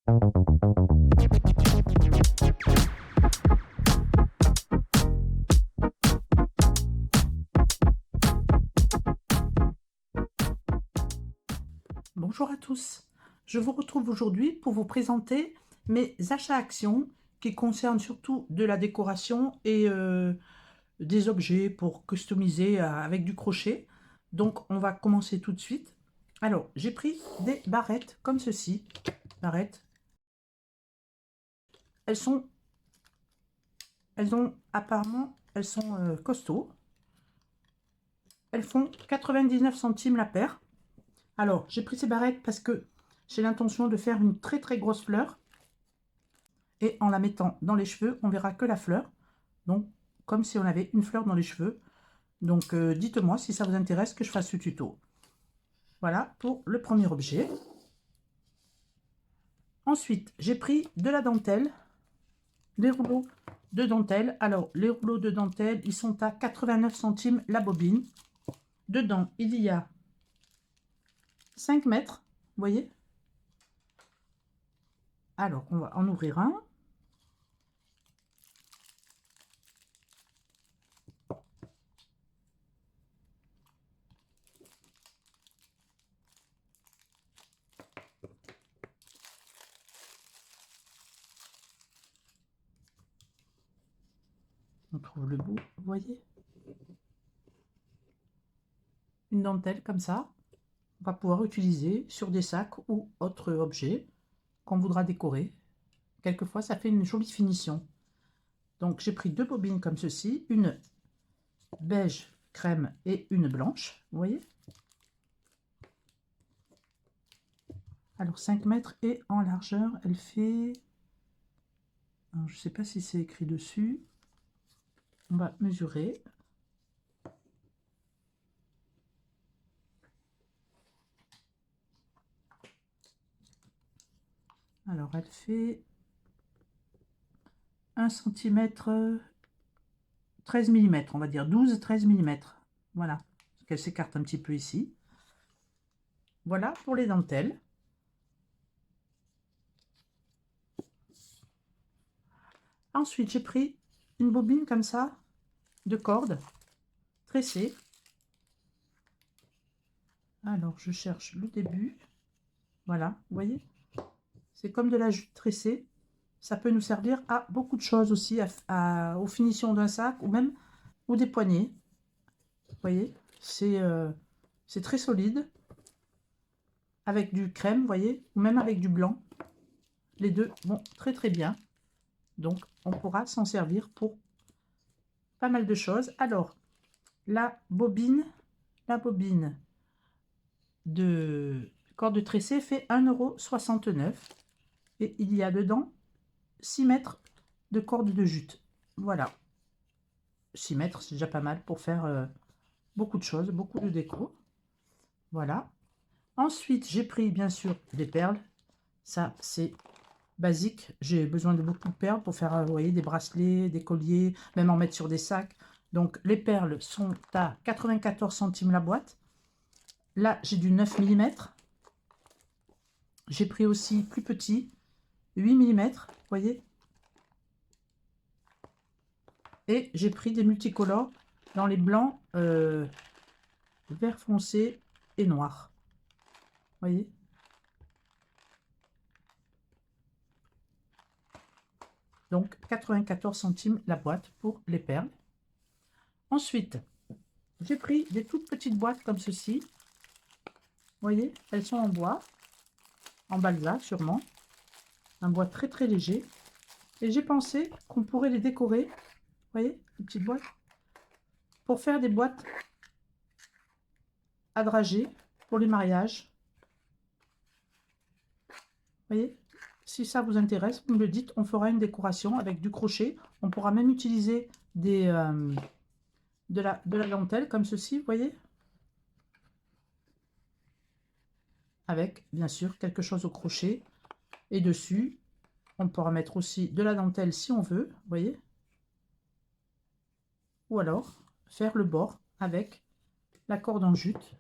Bonjour à tous, je vous retrouve aujourd'hui pour vous présenter mes achats actions qui concernent surtout de la décoration et des objets pour customiser avec du crochet. Donc on va commencer tout de suite. Alors j'ai pris des barrettes comme ceci, barrettes. Elles sont costauds. Elles font 99 centimes la paire. Alors j'ai pris ces barrettes parce que j'ai l'intention de faire une très grosse fleur. Et en la mettant dans les cheveux, on verra que la fleur. Donc, comme si on avait une fleur dans les cheveux. Donc, dites-moi si ça vous intéresse que je fasse ce tuto. Voilà pour le premier objet. Ensuite, j'ai pris de la dentelle, des rouleaux de dentelle. Alors, les rouleaux de dentelle, ils sont à 89 centimes la bobine. Dedans, il y a 5 mètres, vous voyez. Alors, on va en ouvrir un. On trouve le bout, vous voyez. Une dentelle comme ça. On va pouvoir utiliser sur des sacs ou autres objets qu'on voudra décorer. Quelquefois, ça fait une jolie finition. Donc, j'ai pris deux bobines comme ceci, une beige crème et une blanche, vous voyez. Alors, 5 mètres et en largeur, elle fait... Alors, je ne sais pas si c'est écrit dessus. On va mesurer. Alors, elle fait 1 cm, 13 mm, on va dire 12-13 mm. Voilà, parce qu'elle s'écarte un petit peu ici. Voilà pour les dentelles. Ensuite, j'ai pris une bobine comme ça, de corde, tressée. Alors, je cherche le début. Voilà, vous voyez, c'est comme de la jute tressée. Ça peut nous servir à beaucoup de choses aussi, aux finitions d'un sac ou des poignets. Vous voyez, c'est très solide. Avec du crème, vous voyez, ou même avec du blanc. Les deux vont très bien. Donc, on pourra s'en servir pour pas mal de choses. Alors, la bobine de corde tressée fait 1,69 € et il y a dedans 6 mètres de corde de jute. Voilà. 6 mètres, c'est déjà pas mal pour faire beaucoup de choses, beaucoup de déco. Voilà. Ensuite, j'ai pris bien sûr des perles. Ça, c'est basique. J'ai besoin de beaucoup de perles pour faire, vous voyez, des bracelets, des colliers, même en mettre sur des sacs. Donc, les perles sont à 94 centimes la boîte. Là, j'ai du 9 mm. J'ai pris aussi plus petit, 8 mm, vous voyez. Et j'ai pris des multicolores dans les blancs, vert foncé et noir. Vous voyez. Donc 94 centimes la boîte pour les perles. Ensuite, j'ai pris des toutes petites boîtes comme ceci. Vous voyez, elles sont en bois, en balsa sûrement. Un bois très léger. Et j'ai pensé qu'on pourrait les décorer. Vous voyez, les petites boîtes. Pour faire des boîtes à dragées pour les mariages. Vous voyez, si ça vous intéresse, vous me le dites, on fera une décoration avec du crochet. On pourra même utiliser de la dentelle comme ceci, vous voyez. Avec, bien sûr, quelque chose au crochet. Et dessus, on pourra mettre aussi de la dentelle si on veut, vous voyez. Ou alors, faire le bord avec la corde en jute.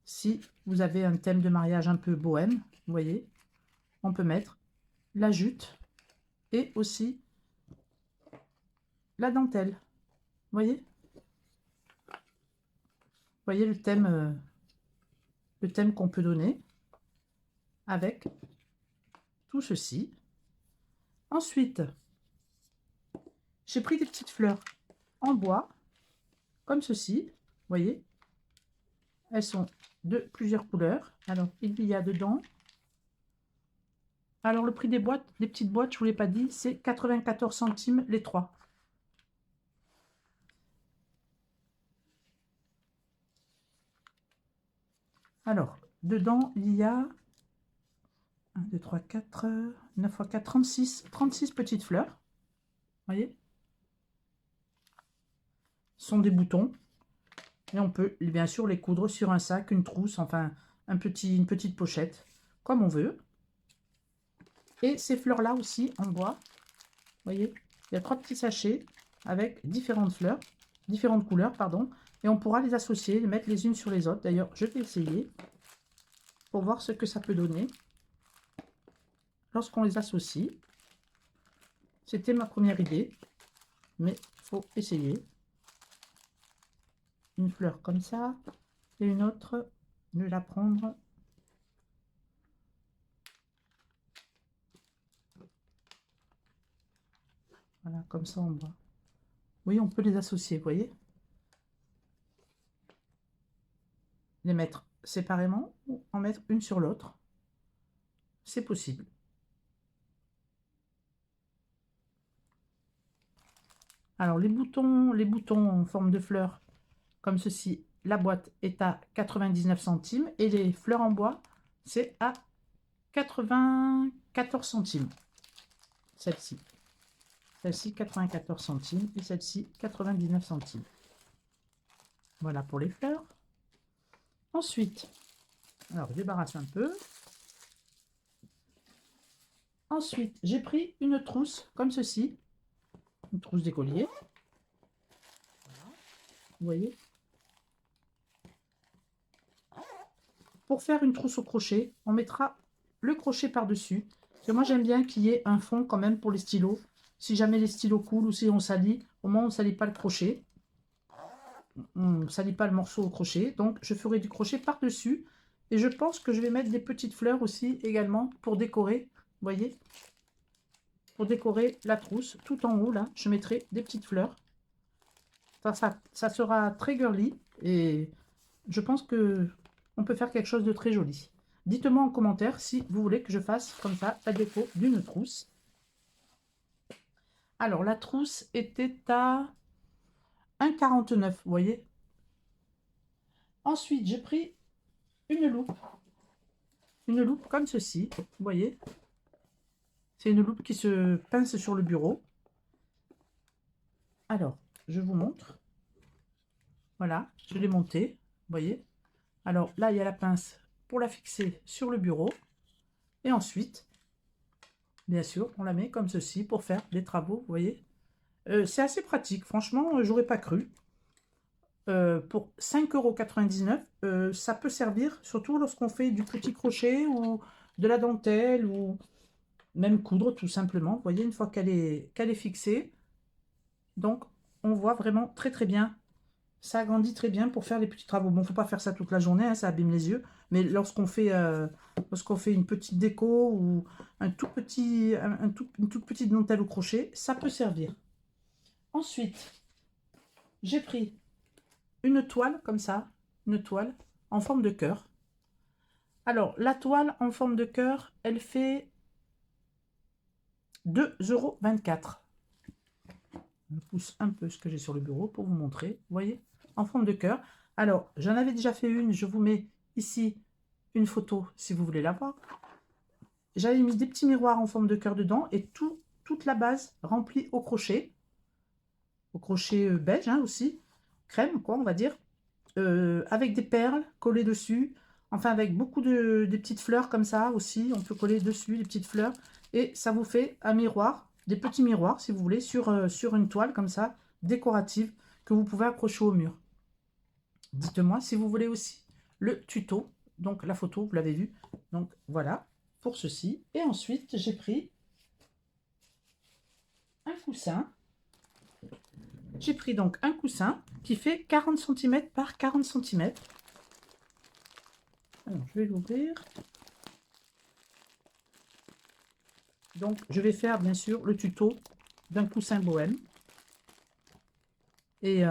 Si vous avez un thème de mariage un peu bohème, vous voyez, on peut mettre la jute et aussi la dentelle. Vous voyez le thème qu'on peut donner avec tout ceci. Ensuite, j'ai pris des petites fleurs en bois, comme ceci. Vous voyez, elles sont de plusieurs couleurs. Alors, il y a dedans. Alors, le prix des boîtes, des petites boîtes, je ne vous l'ai pas dit, c'est 94 centimes les 3. Alors, dedans, il y a 1, 2, 3, 4, 9 x 4, 36 petites fleurs. Vous voyez, ce sont des boutons. Et on peut bien sûr les coudre sur un sac, une trousse, enfin une petite pochette, comme on veut. Et ces fleurs-là aussi en bois, vous voyez, il y a 3 petits sachets avec différentes fleurs, différentes couleurs, pardon. Et on pourra les associer, les mettre les unes sur les autres. D'ailleurs, je vais essayer pour voir ce que ça peut donner lorsqu'on les associe. C'était ma première idée, mais il faut essayer. Une fleur comme ça et une autre, je vais la prendre. Voilà, comme ça en bois. Oui, on peut les associer, vous voyez. Les mettre séparément ou en mettre une sur l'autre. C'est possible. Alors, les boutons en forme de fleurs, comme ceci, la boîte est à 99 centimes et les fleurs en bois, c'est à 94 centimes. Celle-ci. Celle-ci, 94 centimes et celle-ci, 99 centimes. Voilà pour les fleurs. Ensuite, alors je débarrasse un peu. Ensuite, j'ai pris une trousse comme ceci, une trousse d'écolier. Voilà. Vous voyez. Pour faire une trousse au crochet, on mettra le crochet par-dessus. Parce que moi, j'aime bien qu'il y ait un fond quand même pour les stylos. Si jamais les stylos coulent ou si on salit, au moins on ne salit pas le crochet. On ne salit pas le morceau au crochet. Donc, je ferai du crochet par-dessus. Et je pense que je vais mettre des petites fleurs aussi également pour décorer. Vous voyez, pour décorer la trousse. Tout en haut, là, je mettrai des petites fleurs. Ça sera très girly. Et je pense que on peut faire quelque chose de très joli. Dites-moi en commentaire si vous voulez que je fasse comme ça la déco d'une trousse. Alors, la trousse était à 1,49, vous voyez. Ensuite, j'ai pris une loupe. Une loupe comme ceci, vous voyez. C'est une loupe qui se pince sur le bureau. Alors, je vous montre. Voilà, je l'ai montée, vous voyez. Alors là, il y a la pince pour la fixer sur le bureau. Et ensuite, bien sûr, on la met comme ceci pour faire des travaux, vous voyez. C'est assez pratique, franchement, j'aurais pas cru. Pour 5,99 €, ça peut servir, surtout lorsqu'on fait du petit crochet ou de la dentelle ou même coudre tout simplement. Vous voyez, une fois qu'elle est fixée, donc on voit vraiment très très bien. Ça agrandit très bien pour faire les petits travaux. Bon, faut pas faire ça toute la journée, hein, ça abîme les yeux. Mais lorsqu'on fait une petite déco ou un tout petit, une toute petite dentelle au crochet, ça peut servir. Ensuite, j'ai pris une toile comme ça, une toile en forme de cœur. Alors, la toile en forme de cœur, elle fait 2,24 €. Je pousse un peu ce que j'ai sur le bureau pour vous montrer. Vous voyez, en forme de cœur. Alors, j'en avais déjà fait une. Je vous mets ici une photo si vous voulez la voir. J'avais mis des petits miroirs en forme de cœur dedans et toute la base remplie au crochet beige hein, aussi, crème quoi, on va dire, avec des perles collées dessus. Enfin, avec beaucoup des petites fleurs comme ça aussi, on peut coller dessus des petites fleurs. Et ça vous fait un miroir, des petits miroirs si vous voulez, sur une toile comme ça, décorative, que vous pouvez accrocher au mur. Dites-moi si vous voulez aussi le tuto, donc la photo, vous l'avez vu. Donc voilà, pour ceci. Et ensuite, j'ai pris coussin. J'ai pris donc un coussin qui fait 40 cm par 40 cm. Alors, je vais l'ouvrir. Donc, je vais faire bien sûr le tuto d'un coussin bohème. Et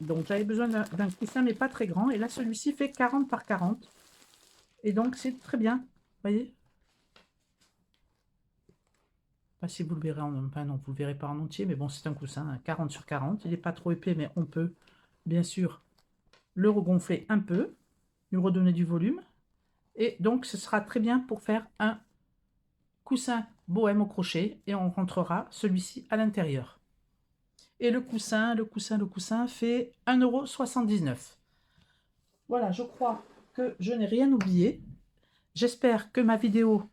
donc, j'avais besoin d'un coussin, mais pas très grand. Et là, celui-ci fait 40 par 40. Et donc, c'est très bien. Vous voyez? Pas si vous le verrez en enfin, non, vous le verrez pas en entier, mais bon, c'est un coussin 40 sur 40. Il n'est pas trop épais, mais on peut bien sûr le regonfler un peu, lui redonner du volume. Et donc, ce sera très bien pour faire un coussin bohème au crochet. Et on rentrera celui-ci à l'intérieur. Et le coussin fait 1,79 €. Voilà, je crois que je n'ai rien oublié. J'espère que ma vidéo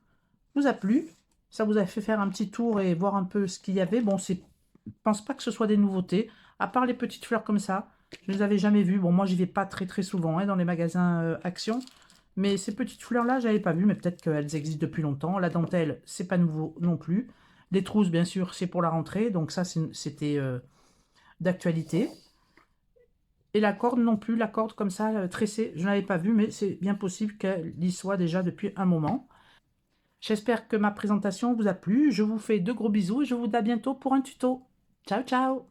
vous a plu. Ça vous a fait faire un petit tour et voir un peu ce qu'il y avait. Bon, je ne pense pas que ce soit des nouveautés. À part les petites fleurs comme ça, je ne les avais jamais vues. Bon, moi, j'y vais pas très souvent hein, dans les magasins Action. Mais ces petites fleurs-là, je n'avais pas vues. Mais peut-être qu'elles existent depuis longtemps. La dentelle, c'est pas nouveau non plus. Les trousses, bien sûr, c'est pour la rentrée. Donc ça, c'était d'actualité. Et la corde non plus. La corde comme ça, tressée, je n'avais pas vue. Mais c'est bien possible qu'elle y soit déjà depuis un moment. J'espère que ma présentation vous a plu. Je vous fais de gros bisous et je vous dis à bientôt pour un tuto. Ciao, ciao!